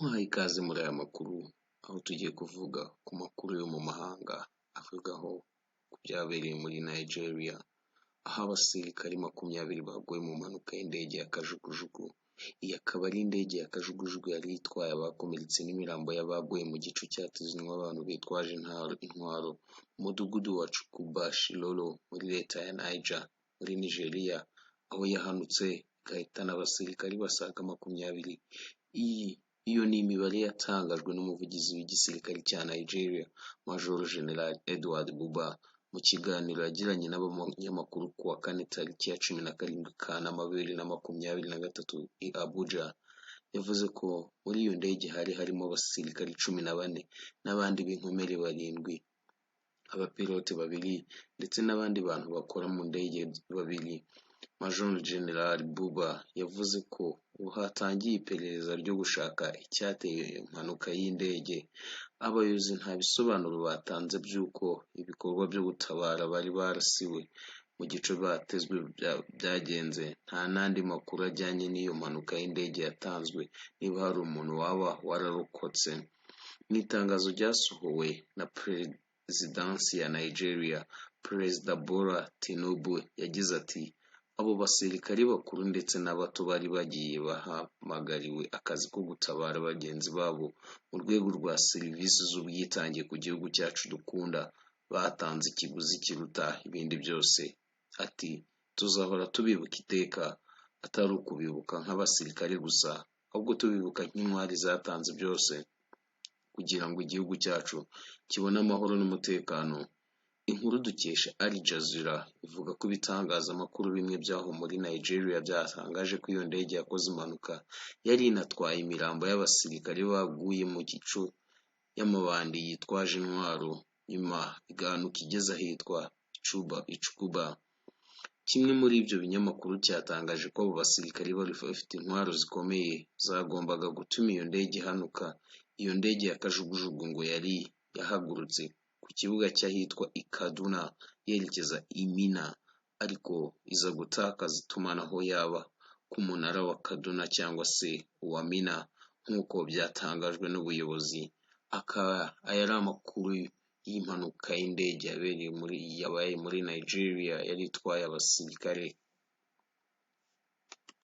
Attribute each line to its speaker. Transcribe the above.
Speaker 1: Muhaye ikaze muri aya makuru aho tugiye kuvuga ku makuru yo mu mahanga avugaho ku byabereye muri Nigeria aho abasirikari 20 baguye mu mpanuka y'indege ya kajugujugu. Iyi akaba ari indege ya kajugujugu yari itwaye abakomeretse n'imirambo y'abaguye mu gicu cyatezwe abantu bitwaje intwaro mu mudugudu wa Chukwuba Shilolo muri leta ya Niger muri Nigeria, aho yahanutse igahitana abasirikari basaga 20. Iyo ni imibare yatangajwe n'umuvugizi w'igisirikare cya Nigeria Major General Edward Buba mu kiganiro yagiranye n'abanyamakuru kuwa kane tariki ya 17 Kanama 2023 i Abuja. Yavuze ko muri iyo ndege hari harimo abasirikari 14 n'abandi b'inkomere 7, abapilote 2 ndetse n'abandi bantu bakora mu ndege 2. Major General Buba yavuze ko hatangiye iperereza ryo gushaka icyateye impanuka y'indege. Abayobozi nta bisobanuro batanze by'uko ibikorwa byo gutabara bari barasiwe mu gice batezwe byagenze. Nta n'andi makuru ajyanye n'iyo mpanuka y'indege yatanzwe niba hari umuntu waba wararokotse. Mu itangazo ryasohowe na Perezidansi ya Nigeria, Perezida Bola Tinubu yagize ati abo basirikari bakuru ndetse n'abato bari bagiye bahamagariwe akazi ko gutabara bagenzi babo mu rwego rwa serivisi z'ubwitange ku gihugu cyacu dukunda, batanze ikiguzi kiruta ibindi byose. Ati tuzahora tubibuka iteka, atari ukubibuka nk'abasirikari gusa ahubwo tubibuka nk'intwari zatanze byose kugira ngo igihugu cyacu kibone amahoro n'umutekano. Inkuru dukesha Al Jazeera ivuga ko ibitangazamakuru bimwe byaho muri Nigeria byatangaje ko iyo ndege yakoze impanuka yari inatwaye imirambo y'abasirikari baguye mu gicu y'amabandi yitwaje intwaro, nyuma igahanuka igeze ahitwa Chukwuba. Kimwe muri ibyo binyamakuru cyatangaje ko abo basirikari bari bafite intwaro zikomeye zagombaga gutuma iyo ndege ihanuka. Iyo ndege ya kajugujugu ngo yari yahagurutse ku kibuga cy'ahitwa Kaduna yerekeza Mina, ariko iza gutakaza itumanaho yaba ku munara wa Kaduna cyangwa se uwa Mina nk'uko byatangajwe n'ubuyobozi. Aya ari amakuru y'impanuka y'indege yabaye muri Nigeria yari itwaye abasirikare